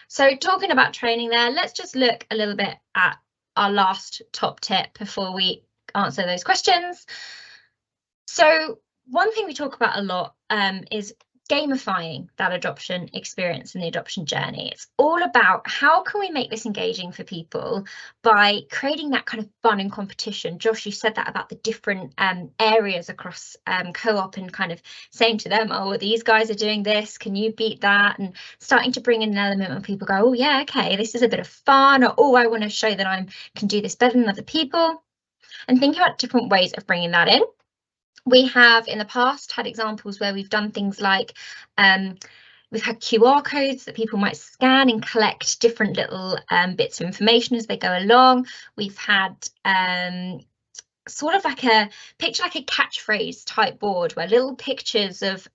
So talking about training there, let's just look a little bit at our last top tip before we answer those questions. So one thing we talk about a lot is gamifying that adoption experience and the adoption journey. It's all about how can we make this engaging for people by creating that kind of fun and competition. Josh, you said that about the different areas across co-op and kind of saying to them, oh, these guys are doing this, can you beat that? And starting to bring in an element where people go, oh yeah, okay, this is a bit of fun, or oh, I want to show that I can do this better than other people. And think about different ways of bringing that in. We have in the past had examples where we've done things like we've had QR codes that people might scan and collect different little bits of information as they go along. We've had sort of like a catchphrase type board where little pictures of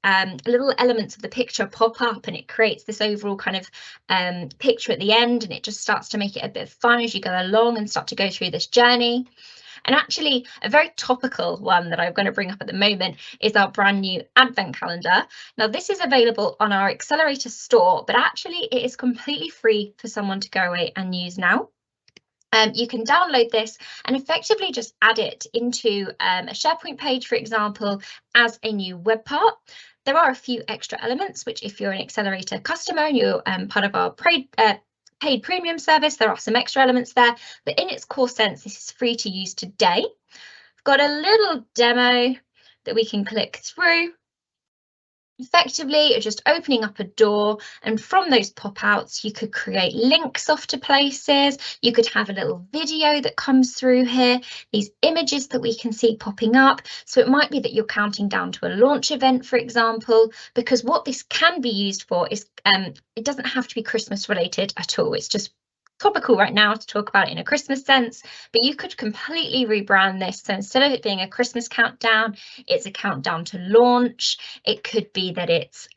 little elements of the picture pop up and it creates this overall kind of picture at the end, and it just starts to make it a bit of fun as you go along and start to go through this journey. And actually, a very topical one that I'm going to bring up at the moment is our brand new advent calendar. Now, this is available on our Accelerator store, but actually it is completely free for someone to go away and use now. You can download this and effectively just add it into a SharePoint page, for example, as a new web part. There are a few extra elements, which if you're an Accelerator customer and you're part of our paid premium service, there are some extra elements there, but in its core sense, this is free to use today. I've got a little demo that we can click through. Effectively, it's just opening up a door, and from those pop-outs, you could create links off to places. You could have a little video that comes through here, these images that we can see popping up. So it might be that you're counting down to a launch event, for example, because what this can be used for is it doesn't have to be Christmas related at all. It's just topical right now to talk about it in a Christmas sense, but you could completely rebrand this. So instead of it being a Christmas countdown, it's a countdown to launch. It could be that it's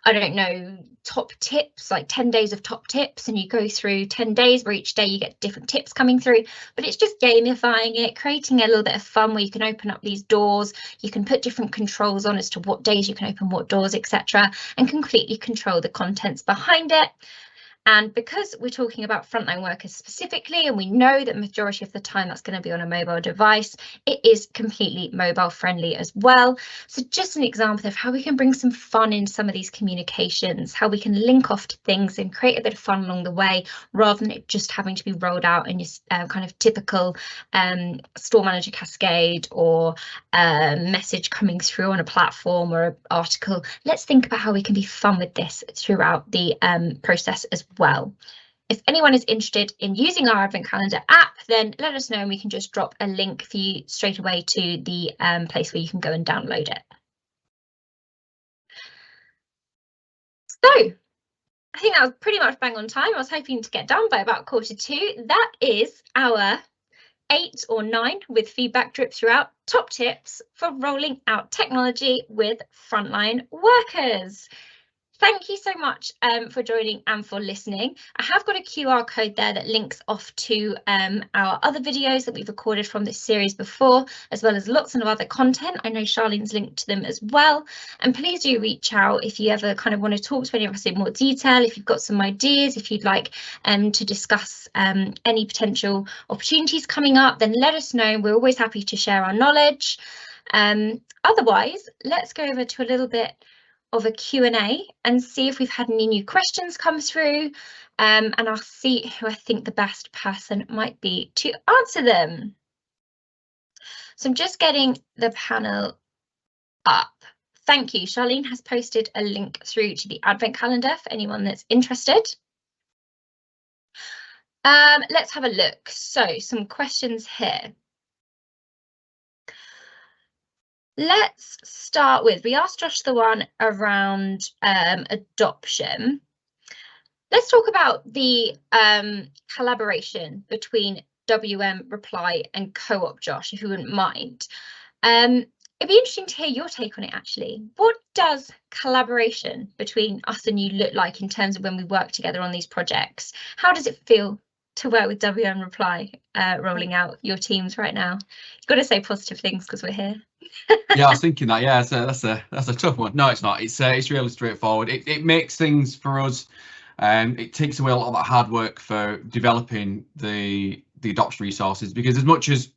I don't know, top tips, like 10 days of top tips, and you go through 10 days where each day you get different tips coming through, but it's just gamifying it, creating a little bit of fun where you can open up these doors, you can put different controls on as to what days you can open what doors, etc., and completely control the contents behind it. And because we're talking about frontline workers specifically, and we know that majority of the time that's going to be on a mobile device, it is completely mobile friendly as well. So just an example of how we can bring some fun in some of these communications, how we can link off to things and create a bit of fun along the way, rather than it just having to be rolled out in your kind of typical store manager cascade or message coming through on a platform or an article. Let's think about how we can be fun with this throughout the process as well. If anyone is interested in using our Advent Calendar app, then let us know and we can just drop a link for you straight away to the place where you can go and download it. So I think that was pretty much bang on time. I was hoping to get done by about 1:45. That is our 8 or 9 with feedback drip throughout top tips for rolling out technology with frontline workers. Thank you so much for joining and for listening. I have got a QR code there that links off to our other videos that we've recorded from this series before, as well as lots of other content. I know Charlene's linked to them as well. And please do reach out if you ever kind of want to talk to any of us in more detail, if you've got some ideas, if you'd like to discuss any potential opportunities coming up, then let us know. We're always happy to share our knowledge. Otherwise, let's go over to a little bit of a Q&A and see if we've had any new questions come through, and I'll see who I think the best person might be to answer them. So I'm just getting the panel up. Thank you. Charlene has posted a link through to the Advent Calendar for anyone that's interested. Let's have a look. So some questions here. Let's start with, we asked Josh the one around adoption. Let's talk about the collaboration between WM, Reply and Co-op, Josh, if you wouldn't mind. It'd be interesting to hear your take on it, actually. What does collaboration between us and you look like in terms of when we work together on these projects? How does it feel to work with WM Reply rolling out your teams right now? You've got to say positive things because we're here. Yeah, I was thinking that. Yeah, so that's a tough one. No, it's not. It's really straightforward. It makes things for us. It takes away a lot of that hard work for developing the adoption resources, because as much as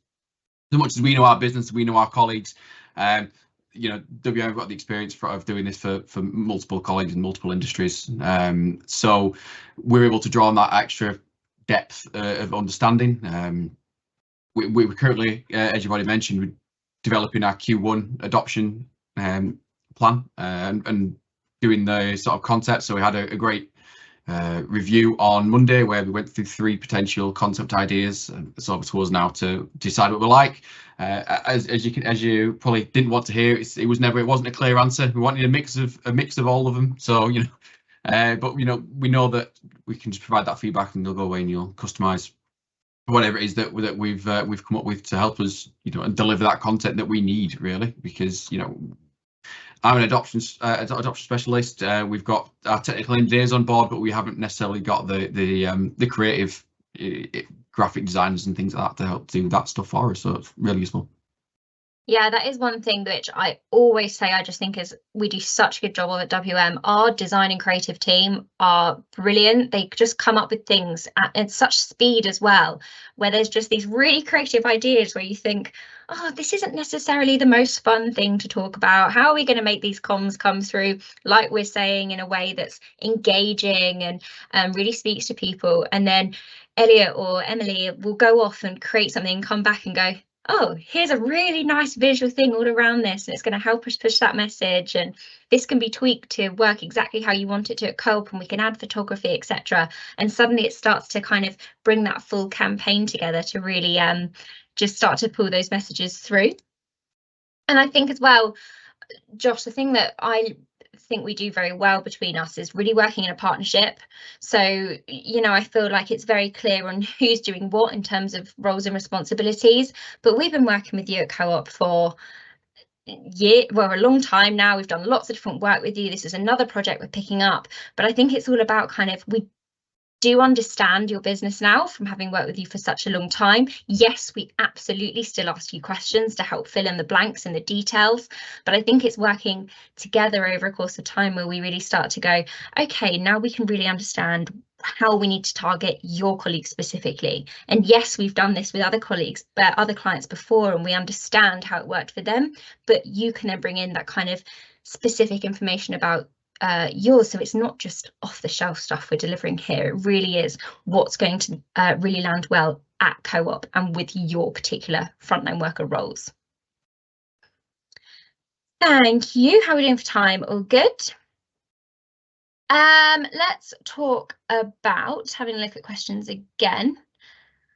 we know our business, we know our colleagues. You know, WM have got the experience of doing this for multiple colleagues in multiple industries. So we're able to draw on that extra depth of understanding. We're currently, as you've already mentioned, we're developing our Q1 adoption plan and doing the sort of concept. So we had a great review on Monday where we went through 3 potential concept ideas. It's over to us now to decide what we like. As you probably didn't want to hear, it wasn't a clear answer. We wanted a mix of all of them. So but we know that we can just provide that feedback and they'll go away and you'll customize whatever it is that we've come up with to help us, and deliver that content that we need, really, because I'm an adoption specialist. We've got our technical engineers on board, but we haven't necessarily got the creative graphic designers and things like that to help do that stuff for us. So it's really useful. Yeah, that is one thing which I always say. I just think is we do such a good job of at WM. Our design and creative team are brilliant. They just come up with things at such speed as well, where there's just these really creative ideas where you think, oh, this isn't necessarily the most fun thing to talk about. How are we going to make these comms come through, like we're saying, in a way that's engaging and really speaks to people? And then Elliot or Emily will go off and create something and come back and go, oh, here's a really nice visual thing all around this, and it's going to help us push that message, and this can be tweaked to work exactly how you want it to at Co-op, and we can add photography, etc. And suddenly it starts to kind of bring that full campaign together to really just start to pull those messages through. And I think as well, Josh, the thing that I think we do very well between us is really working in a partnership. So, you know, I feel like it's very clear on who's doing what in terms of roles and responsibilities. But we've been working with you at Co-op for a long time now. We've done lots of different work with you. This is another project we're picking up. But I think it's all about kind of, we do understand your business now from having worked with you for such a long time. Yes, we absolutely still ask you questions to help fill in the blanks and the details, but I think it's working together over a course of time where we really start to go, okay, now we can really understand how we need to target your colleagues specifically. And yes, we've done this with other colleagues, other clients before, and we understand how it worked for them, but you can then bring in that kind of specific information about yours, so it's not just off the shelf stuff we're delivering here. It really is what's going to really land well at Co-op and with your particular frontline worker roles. Thank you. How are we doing for time? All good. Let's talk about having a look at questions again.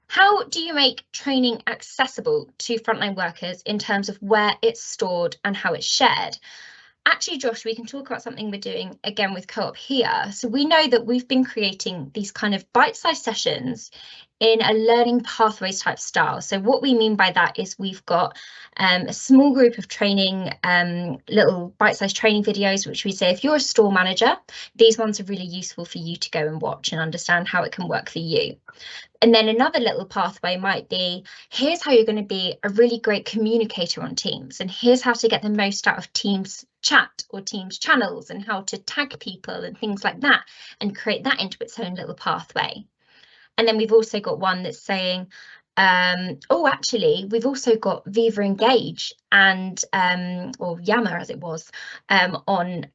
How do you make training accessible to frontline workers in terms of where it's stored and how it's shared? Actually, Josh, we can talk about something we're doing again with Co-op here. So we know that we've been creating these kind of bite-sized sessions in a learning pathways type style. So what we mean by that is we've got a small group of training, little bite-sized training videos, which we say if you're a store manager, these ones are really useful for you to go and watch and understand how it can work for you. And then another little pathway might be, here's how you're going to be a really great communicator on Teams, and here's how to get the most out of Teams chat or Teams channels and how to tag people and things like that, and create that into its own little pathway. And then we've also got one that's saying, oh, actually, we've also got Viva Engage and or Yammer as it was on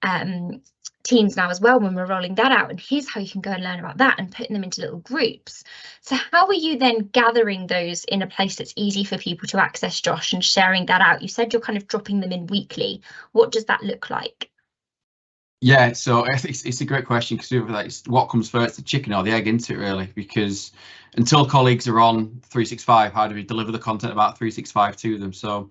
Teams now as well when we're rolling that out, and here's how you can go and learn about that and putting them into little groups. So how are you then gathering those in a place that's easy for people to access, Josh, and sharing that out? You said you're kind of dropping them in weekly. What does that look like? Yeah, so it's a great question, because like, what comes first, the chicken or the egg, isn't it, really? Because until colleagues are on 365, how do we deliver the content about 365 to them? So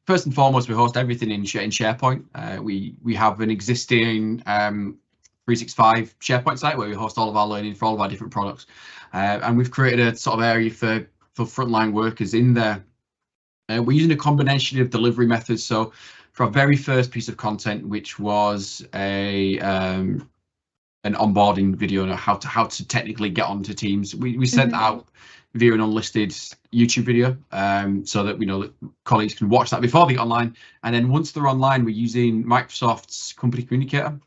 first and foremost, we host everything in SharePoint. We have an existing 365 SharePoint site where we host all of our learning for all of our different products, and we've created a sort of area for frontline workers in there. We're using a combination of delivery methods. So for our very first piece of content, which was an onboarding video on how to technically get onto Teams, we sent out via an unlisted YouTube video, so that we know that colleagues can watch that before they get online. And then once they're online, we're using Microsoft's Company Communicator.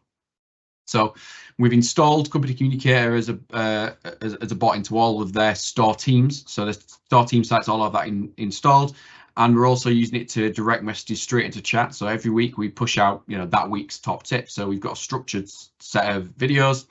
So we've installed Company Communicator as a bot into all of their store teams. So the store team sites all have that installed. And we're also using it to direct messages straight into chat. So every week we push out, that week's top tips. So we've got a structured set of videos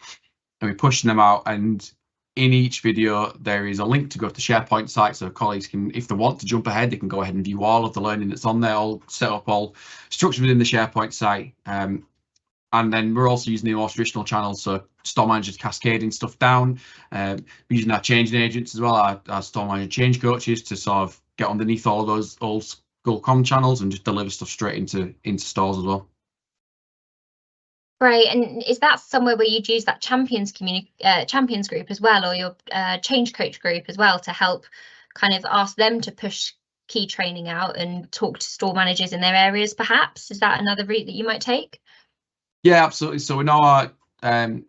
and we're pushing them out. And in each video, there is a link to go to the SharePoint site. So colleagues can, if they want to jump ahead, they can go ahead and view all of the learning that's on there, all set up, all structured within the SharePoint site. And then we're also using the more traditional channels, so store managers cascading stuff down, using our changing agents as well, our store manager change coaches, to sort of get underneath all of those old school comm channels and just deliver stuff straight into stores as well. Great. And is that somewhere where you'd use that champions group as well, or your change coach group as well, to help kind of ask them to push key training out and talk to store managers in their areas, perhaps? Is that another route that you might take? Yeah, absolutely. So we know our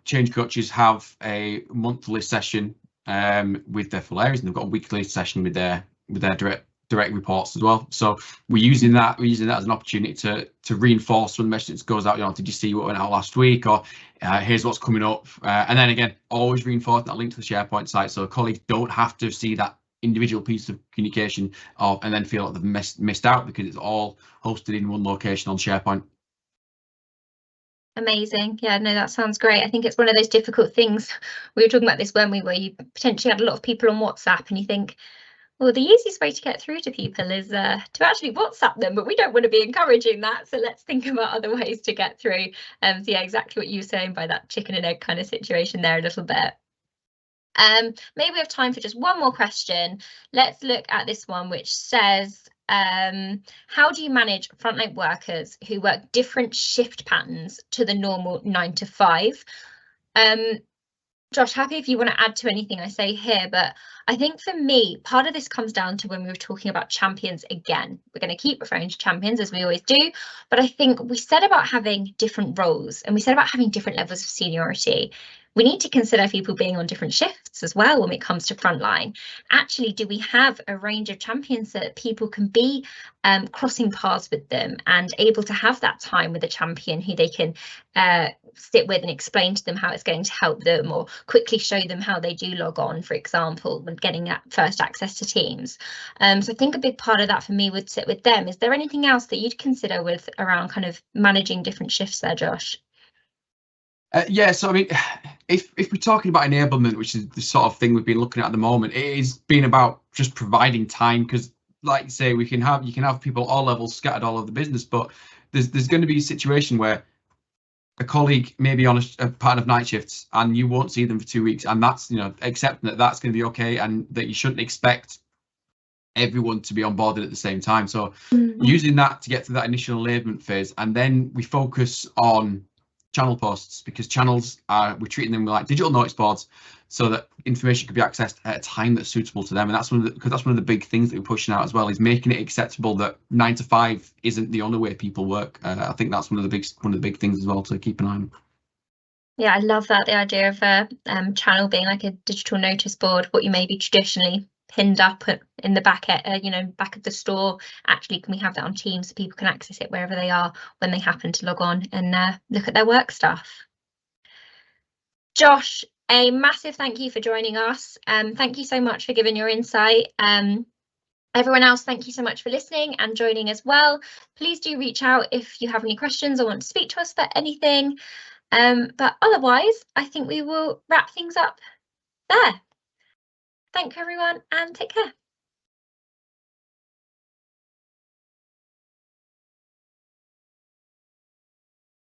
change coaches have a monthly session with their full areas, and they've got a weekly session with their direct reports as well. So we're using that as an opportunity to reinforce when the message goes out. Did you see what went out last week? Or here's what's coming up. And then again, always reinforce that link to the SharePoint site, so colleagues don't have to see that individual piece of communication and then feel like they've missed out, because it's all hosted in one location on SharePoint. Amazing. Yeah, no, that sounds great. I think it's one of those difficult things. We were talking about this, weren't we, where you potentially had a lot of people on WhatsApp and you think, well, the easiest way to get through to people is to actually WhatsApp them, but we don't want to be encouraging that. So let's think about other ways to get through. So yeah, exactly what you were saying by that chicken and egg kind of situation there a little bit. Maybe we have time for just one more question. Let's look at this one, which says, How do you manage frontline workers who work different shift patterns to the normal 9 to 5? Josh, happy if you want to add to anything I say here, but I think for me, part of this comes down to when we were talking about champions again. We're going to keep referring to champions as we always do, but I think we said about having different roles and we said about having different levels of seniority. We need to consider people being on different shifts as well when it comes to frontline. Actually, do we have a range of champions that people can be crossing paths with them and able to have that time with a champion who they can sit with and explain to them how it's going to help them, or quickly show them how they do log on, for example, when getting that first access to Teams. So I think a big part of that for me would sit with them. Is there anything else that you'd consider with around kind of managing different shifts there, Josh? Yeah, so I mean, if we're talking about enablement, which is the sort of thing we've been looking at the moment, it is been about just providing time, because like you say, you can have people all levels scattered all over the business, but there's going to be a situation where a colleague may be on a pattern of night shifts and you won't see them for 2 weeks, and that's, you know, accepting that that's going to be okay, and that you shouldn't expect everyone to be onboarded at the same time. So using that to get to that initial enablement phase, and then we focus on channel posts, because channels we're treating them like digital notice boards, so that information can be accessed at a time that's suitable to them. And that's one of the big things that we're pushing out as well, is making it acceptable that 9 to 5 isn't the only way people work. I think that's one of the big things as well to keep an eye on. Yeah, I love that, the idea of a channel being like a digital notice board. What you maybe traditionally pinned up in the back back of the store, actually can we have that on Teams so people can access it wherever they are when they happen to log on and look at their work stuff. Josh, a massive thank you for joining us. Thank you so much for giving your insight. Everyone else, thank you so much for listening and joining as well. Please do reach out if you have any questions or want to speak to us about anything. But otherwise, I think we will wrap things up there. Thank you, everyone, and take care.